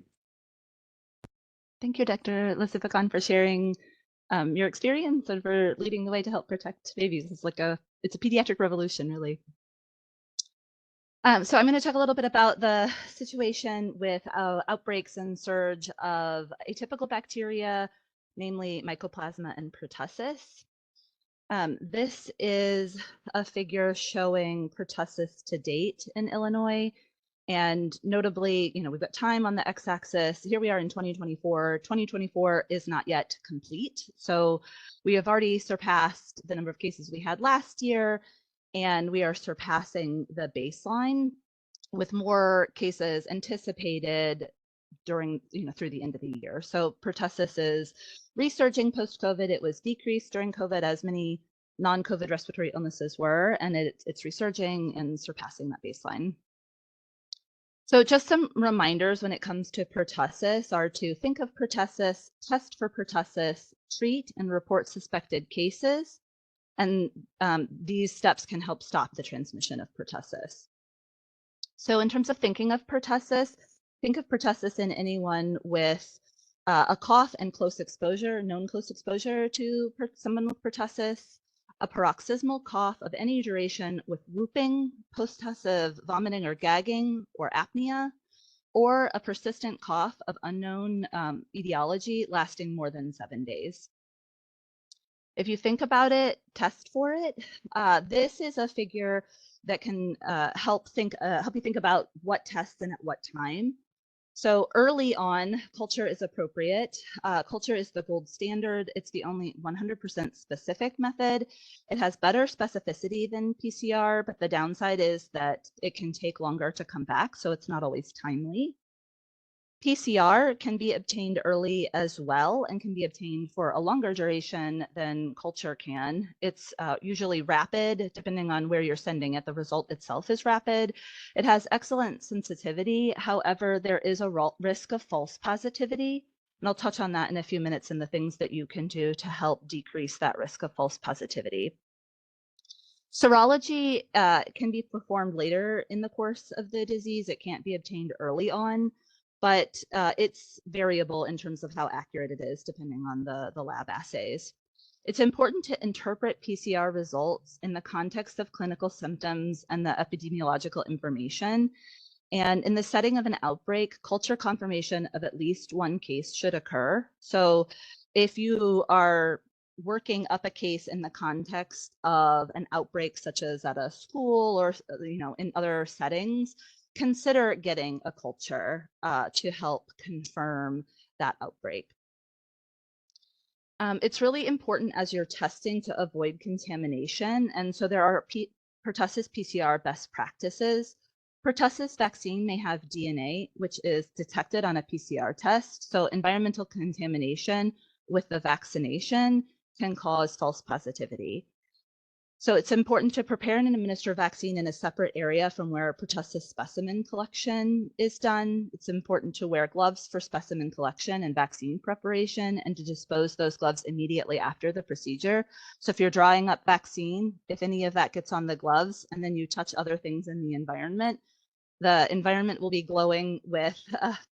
Thank you, Dr. Lisificon, for sharing your experience and for leading the way to help protect babies. It's a pediatric revolution, really. So I'm going to talk a little bit about the situation with outbreaks and surge of atypical bacteria, namely Mycoplasma and pertussis. This is a figure showing pertussis to date in Illinois. And notably, we've got time on the x-axis. Here we are in 2024. 2024 is not yet complete. So we have already surpassed the number of cases we had last year, and we are surpassing the baseline with more cases anticipated during, through the end of the year. So pertussis is resurging post-COVID. It was decreased during COVID, as many non-COVID respiratory illnesses were, and it's resurging and surpassing that baseline. So just some reminders when it comes to pertussis are to think of pertussis, test for pertussis, treat and report suspected cases, and these steps can help stop the transmission of pertussis. So in terms of thinking of pertussis, think of pertussis in anyone with a cough and close exposure, known close exposure to someone with pertussis, a paroxysmal cough of any duration with whooping, post-tussive vomiting or gagging or apnea, or a persistent cough of unknown etiology lasting more than 7 days. If you think about it, test for it. This is a figure that can help you think about what tests and at what time. So early on, culture is appropriate. Culture is the gold standard. It's the only 100% specific method. It has better specificity than PCR, but the downside is that it can take longer to come back, so it's not always timely. PCR can be obtained early as well and can be obtained for a longer duration than culture can. It's usually rapid, depending on where you're sending it. The result itself is rapid. It has excellent sensitivity. However, there is a risk of false positivity. And I'll touch on that in a few minutes and the things that you can do to help decrease that risk of false positivity. Serology can be performed later in the course of the disease. It can't be obtained early on, but it's variable in terms of how accurate it is depending on the lab assays. It's important to interpret PCR results in the context of clinical symptoms and the epidemiological information. And in the setting of an outbreak, culture confirmation of at least one case should occur. So if you are working up a case in the context of an outbreak, such as at a school or in other settings, consider getting a culture to help confirm that outbreak. It's really important as you're testing to avoid contamination. And so there are pertussis PCR best practices. Pertussis vaccine may have DNA, which is detected on a PCR test. So environmental contamination with the vaccination can cause false positivity. So it's important to prepare and administer vaccine in a separate area from where pertussis specimen collection is done. It's important to wear gloves for specimen collection and vaccine preparation and to dispose those gloves immediately after the procedure. So if you're drawing up vaccine, if any of that gets on the gloves and then you touch other things in the environment, the environment will be glowing with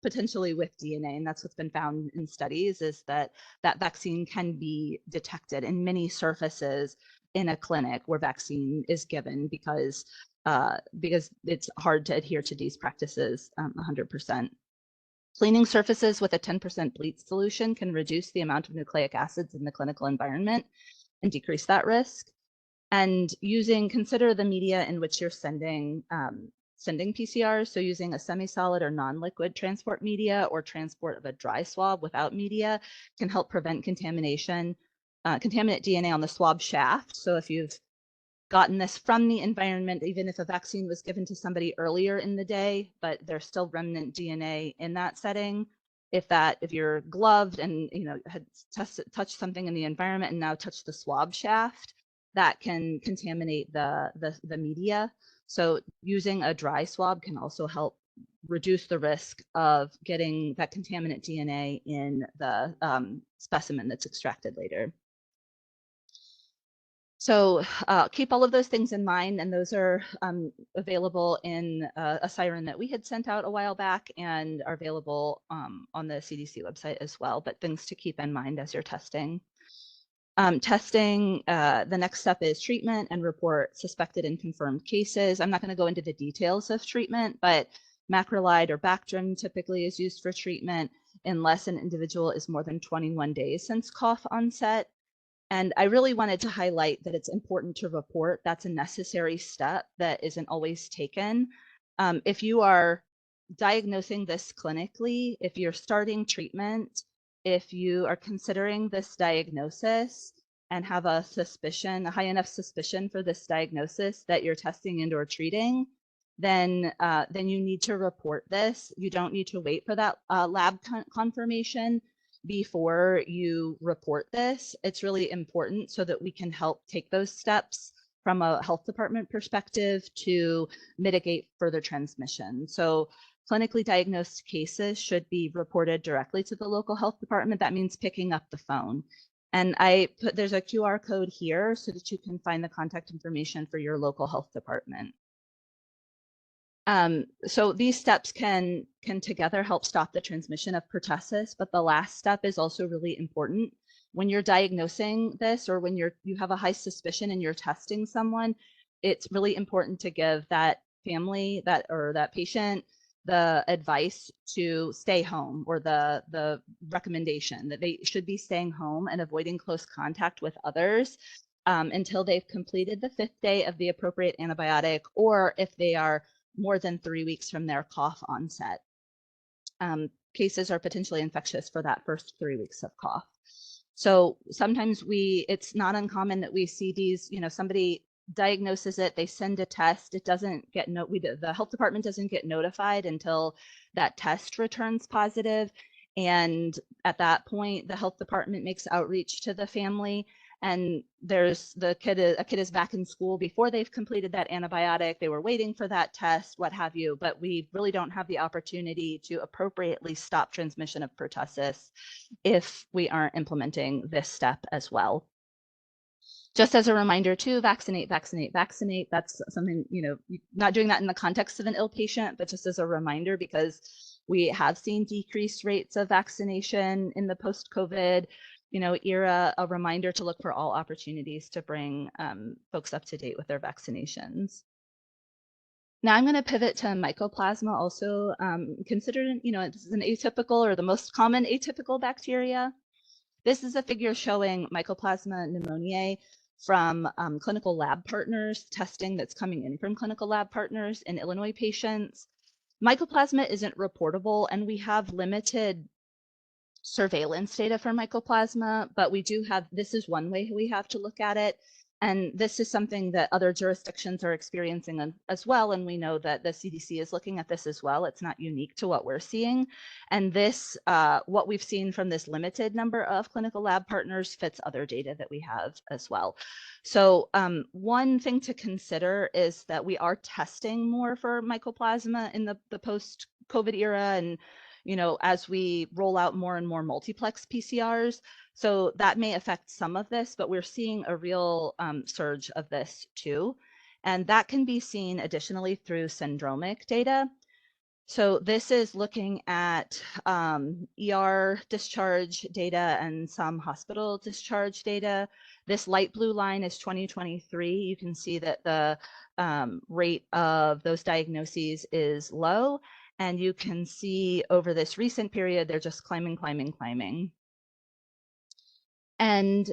potentially with DNA. And that's what's been found in studies, is that that vaccine can be detected in many surfaces in a clinic where vaccine is given, because it's hard to adhere to these practices 100%. Cleaning surfaces with a 10% bleach solution can reduce the amount of nucleic acids in the clinical environment and decrease that risk. And consider the media in which you're sending PCRs. So using a semi-solid or non-liquid transport media, or transport of a dry swab without media, can help prevent contaminant DNA on the swab shaft. So if you've gotten this from the environment, even if a vaccine was given to somebody earlier in the day, but there's still remnant DNA in that setting, if you're gloved and had touched something in the environment and now touched the swab shaft, that can contaminate the media. So using a dry swab can also help reduce the risk of getting that contaminant DNA in the specimen that's extracted later. So keep all of those things in mind, and those are available in a siren that we had sent out a while back, and are available on the CDC website as well, but things to keep in mind as you're testing. The next step is treatment and report suspected and confirmed cases. I'm not going to go into the details of treatment, but macrolide or Bactrim typically is used for treatment unless an individual is more than 21 days since cough onset. And I really wanted to highlight that it's important to report. That's a necessary step that isn't always taken. If you are diagnosing this clinically, if you're starting treatment, if you are considering this diagnosis and have a high enough suspicion for this diagnosis that you're testing and or treating, then you need to report this. You don't need to wait for that lab confirmation before you report this. It's really important so that we can help take those steps from a health department perspective to mitigate further transmission. So clinically diagnosed cases should be reported directly to the local health department. That means picking up the phone. And there's a QR code here so that you can find the contact information for your local health department. So these steps can together help stop the transmission of pertussis, but the last step is also really important. When you're diagnosing this, or when you have a high suspicion and you're testing someone, it's really important to give that family that patient the advice to stay home, or the recommendation that they should be staying home and avoiding close contact with others until they've completed the 5th day of the appropriate antibiotic, or if they are more than 3 weeks from their cough onset. Cases are potentially infectious for that first 3 weeks of cough. So sometimes it's not uncommon that we see these, somebody diagnoses it, they send a test, it doesn't get the health department doesn't get notified until that test returns positive. And at that point, the health department makes outreach to the family, and a kid is back in school before they've completed that antibiotic. They were waiting for that test, what have you, but we really don't have the opportunity to appropriately stop transmission of pertussis if we aren't implementing this step as well. Just as a reminder too, vaccinate, vaccinate, vaccinate. That's something, not doing that in the context of an ill patient, but just as a reminder, because we have seen decreased rates of vaccination in the post-COVID era, a reminder to look for all opportunities to bring folks up to date with their vaccinations. Now I'm going to pivot to mycoplasma, also considered, this is an atypical, or the most common atypical bacteria. This is a figure showing Mycoplasma pneumoniae from clinical lab partners, testing that's coming in from clinical lab partners in Illinois patients. Mycoplasma isn't reportable, and we have limited surveillance data for mycoplasma, but this is one way we have to look at it. And this is something that other jurisdictions are experiencing as well. And we know that the CDC is looking at this as well. It's not unique to what we're seeing. And this, what we've seen from this limited number of clinical lab partners, fits other data that we have as well. So one thing to consider is that we are testing more for mycoplasma in the post-COVID era, and as we roll out more and more multiplex PCRs. So that may affect some of this, but we're seeing a real surge of this too. And that can be seen additionally through syndromic data. So this is looking at ER discharge data and some hospital discharge data. This light blue line is 2023. You can see that the rate of those diagnoses is low. And you can see over this recent period, they're just climbing, climbing, climbing. And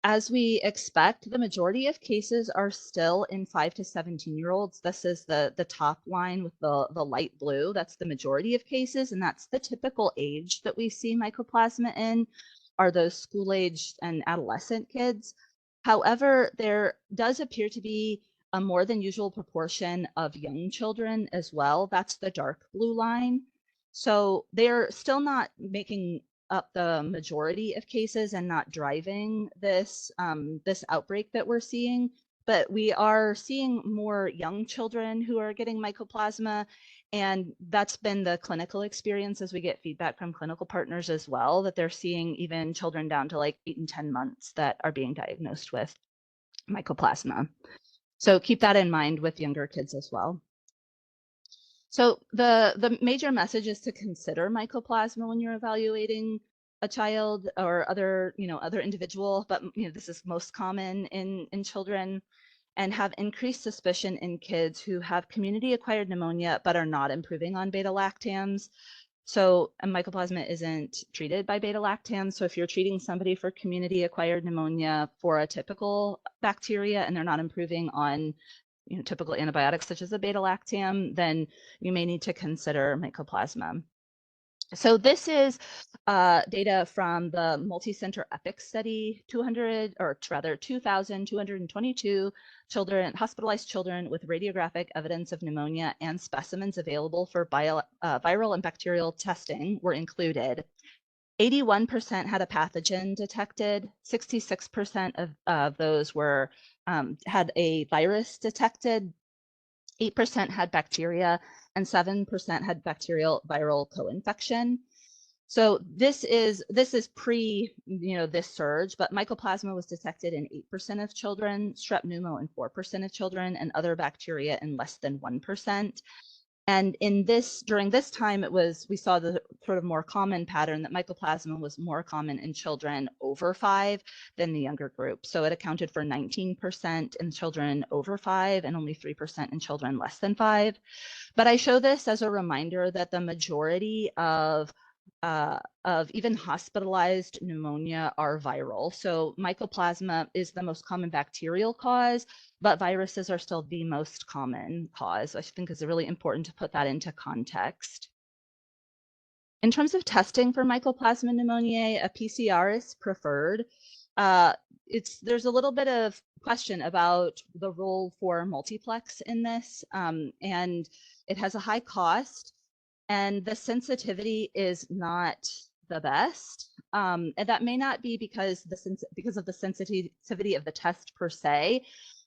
as we expect, the majority of cases are still in 5 to 17-year-olds. This is the top line with the light blue. That's the majority of cases, and that's the typical age that we see mycoplasma in, are those school-aged and adolescent kids. However, there does appear to be a more than usual proportion of young children as well. That's the dark blue line. So they're still not making up the majority of cases and not driving this this outbreak that we're seeing, but we are seeing more young children who are getting mycoplasma, and that's been the clinical experience as we get feedback from clinical partners as well, that they're seeing even children down to like 8 and 10 months that are being diagnosed with mycoplasma. So keep that in mind with younger kids as well. So the major message is to consider mycoplasma when you're evaluating a child or other individual, but this is most common in children, and have increased suspicion in kids who have community-acquired pneumonia but are not improving on beta-lactams. So mycoplasma isn't treated by beta-lactams. So if you're treating somebody for community-acquired pneumonia for a typical bacteria and they're not improving on typical antibiotics such as a beta-lactam, then you may need to consider mycoplasma. So this is data from the multi-center EPIC study, 2,222 children, hospitalized children with radiographic evidence of pneumonia and specimens available for viral and bacterial testing were included. 81% had a pathogen detected, 66% of those were had a virus detected, 8% had bacteria, and 7% had bacterial viral co-infection. So this is pre this surge, but mycoplasma was detected in 8% of children, strep pneumo in 4% of children, and other bacteria in less than 1%. And during this time, we saw the sort of more common pattern that mycoplasma was more common in children over 5 than the younger group. So it accounted for 19% in children over 5 and only 3% in children less than 5. But I show this as a reminder that the majority of even hospitalized pneumonia are viral. So mycoplasma is the most common bacterial cause, but viruses are still the most common cause. I think it's really important to put that into context. In terms of testing for mycoplasma pneumoniae, a PCR is preferred. There's a little bit of question about the role for multiplex in this, and it has a high cost, and the sensitivity is not the best. And that may not be because of the sensitivity of the test per se,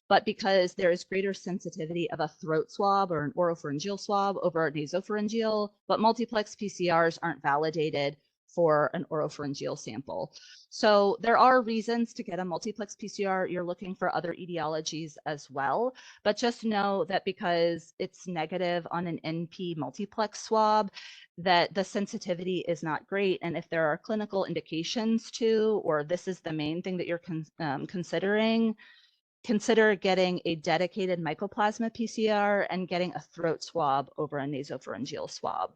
but because there is greater sensitivity of a throat swab or an oropharyngeal swab over a nasopharyngeal, but multiplex PCRs aren't validated for an oropharyngeal sample. So there are reasons to get a multiplex PCR. You're looking for other etiologies as well, but just know that because it's negative on an NP multiplex swab, that the sensitivity is not great. And if there are clinical indications to, or this is the main thing that you're considering, consider getting a dedicated mycoplasma PCR and getting a throat swab over a nasopharyngeal swab.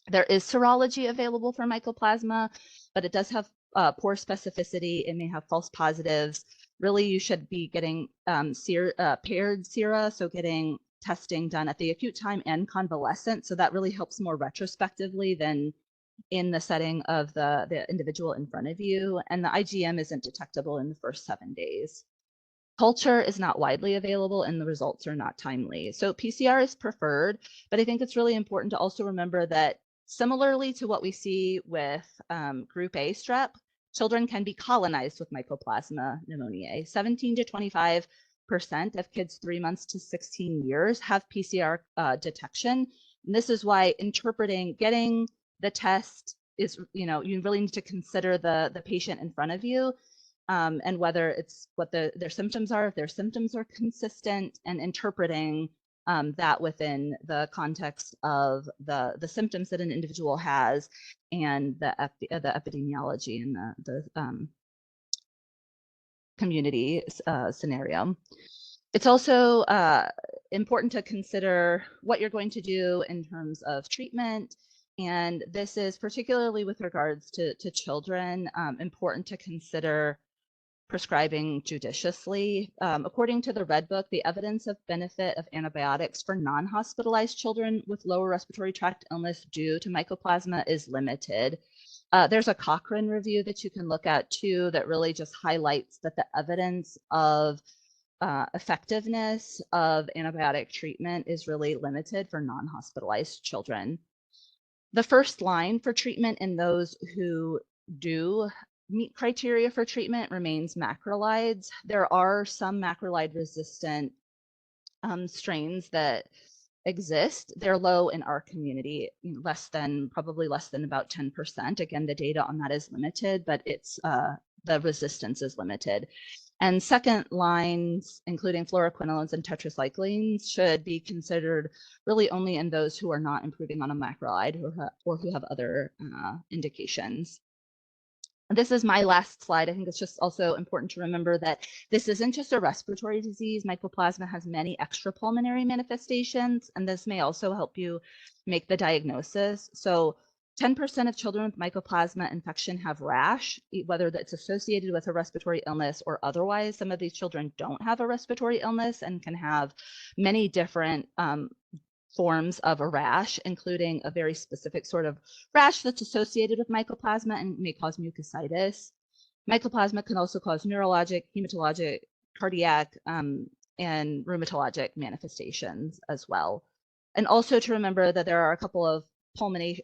There is serology available for mycoplasma, but it does have poor specificity. It may have false positives. Really, you should be getting paired sera, so getting testing done at the acute time and convalescent. So that really helps more retrospectively than in the setting of the individual in front of you. And the IgM isn't detectable in the first 7 days. Culture is not widely available and the results are not timely. So PCR is preferred, but I think it's really important to also remember that similarly to what we see with group A strep, children can be colonized with mycoplasma pneumoniae. 17 to 25% of kids 3 months to 16 years have PCR detection. And this is why getting the test is, you really need to consider the patient in front of you. and whether it's what their symptoms are, if their symptoms are consistent, and interpreting that within the context of the symptoms that an individual has and the epidemiology and the community scenario. It's also important to consider what you're going to do in terms of treatment. And this is particularly with regards to children, important to consider prescribing judiciously. According to the Red Book, the evidence of benefit of antibiotics for non-hospitalized children with lower respiratory tract illness due to mycoplasma is limited. There's a Cochrane review that you can look at too that really just highlights that the evidence of effectiveness of antibiotic treatment is really limited for non-hospitalized children. The first line for treatment in those who do meet criteria for treatment remains macrolides. There are some macrolide resistant strains that exist. They're low in our community, probably less than about 10%. Again, the data on that is limited, but it's the resistance is limited. And second lines, including fluoroquinolones and tetracyclines, should be considered really only in those who are not improving on a macrolide or who have other indications. This is my last slide. I think it's just also important to remember that this isn't just a respiratory disease. Mycoplasma has many extrapulmonary manifestations, and this may also help you make the diagnosis. So 10% of children with mycoplasma infection have rash, whether that's associated with a respiratory illness or otherwise. Some of these children don't have a respiratory illness and can have many different forms of a rash, including a very specific sort of rash that's associated with mycoplasma and may cause mucositis. Mycoplasma can also cause neurologic, hematologic, cardiac, and rheumatologic manifestations as well. And also to remember that there are a couple of pulmonary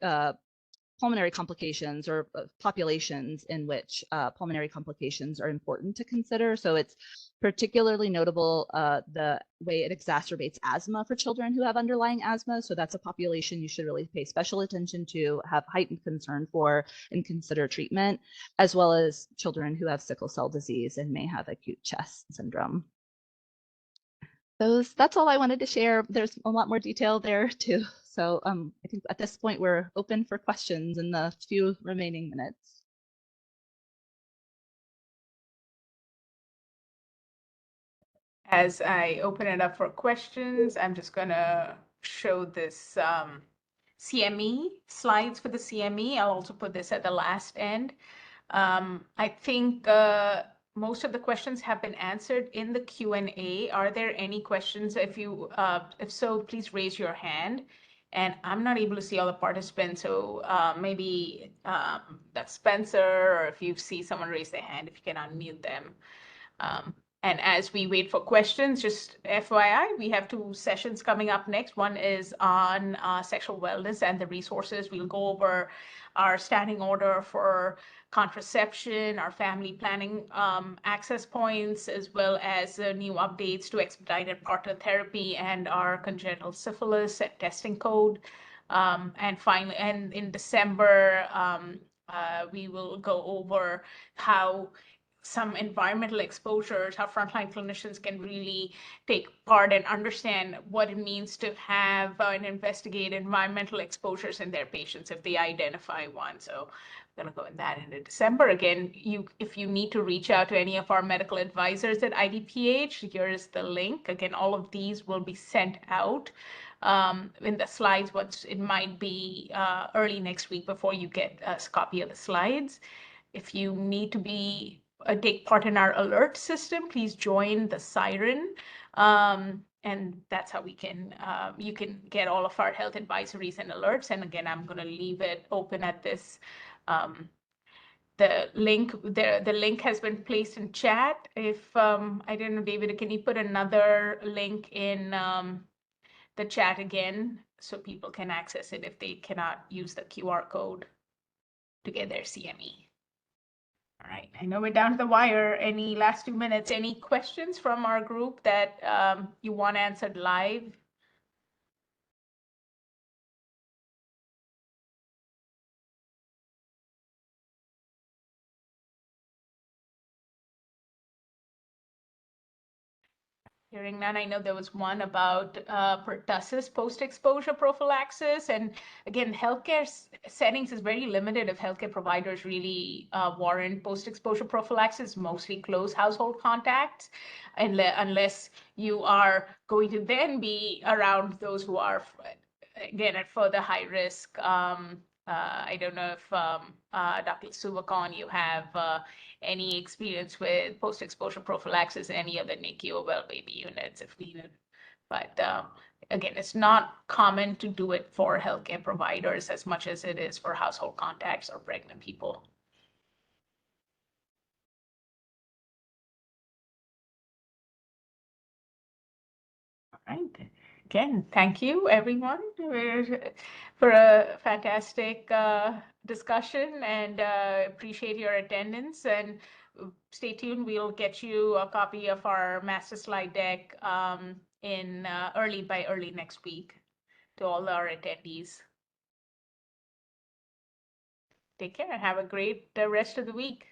complications or populations in which pulmonary complications are important to consider. So it's particularly notable the way it exacerbates asthma for children who have underlying asthma. So that's a population you should really pay special attention to, have heightened concern for, and consider treatment, as well as children who have sickle cell disease and may have acute chest syndrome. That's all I wanted to share. There's a lot more detail there too. So I think at this point we're open for questions in the few remaining minutes. As I open it up for questions, I'm just gonna show this CME slides for the CME. I'll also put this at the last end. I think most of the questions have been answered in the Q&A. Are there any questions? If so, please raise your hand. And I'm not able to see all the participants, so maybe that's Spencer, or if you see someone raise their hand, if you can unmute them. And as we wait for questions, just FYI, we have 2 sessions coming up next. One is on sexual wellness and the resources. We'll go over our standing order for contraception, our family planning access points, as well as new updates to expedited partner therapy and our congenital syphilis and testing code. And finally, and in December, we will go over how some environmental exposures, how frontline clinicians can really take part and understand what it means to have and investigate environmental exposures in their patients if they identify one. So I'm going to go in that into December. Again, if you need to reach out to any of our medical advisors at IDPH, here is the link. Again, all of these will be sent out in the slides. It might be early next week before you get a copy of the slides. If you need to take part in our alert system, please join the siren. And that's how you can get all of our health advisories and alerts. And again, I'm going to leave it open at this. The link has been placed in chat. If I don't know, David, can you put another link in the chat again so people can access it if they cannot use the QR code to get their CME? All right, I know we're down to the wire. Any last 2 minutes? Any questions from our group that you want answered live? Hearing none, I know there was one about pertussis post-exposure prophylaxis. And again, healthcare settings is very limited if healthcare providers really warrant post-exposure prophylaxis, mostly close household contacts, unless you are going to then be around those who are, again, at further high risk. I don't know if Dr. Suvakon, you have any experience with post-exposure prophylaxis in any of the NICU or well baby units if needed. But again, it's not common to do it for healthcare providers as much as it is for household contacts or pregnant people. All right. Again, thank you, everyone, for a fantastic discussion, and appreciate your attendance. And stay tuned. We'll get you a copy of our master slide deck in early next week to all our attendees. Take care. Have a great rest of the week.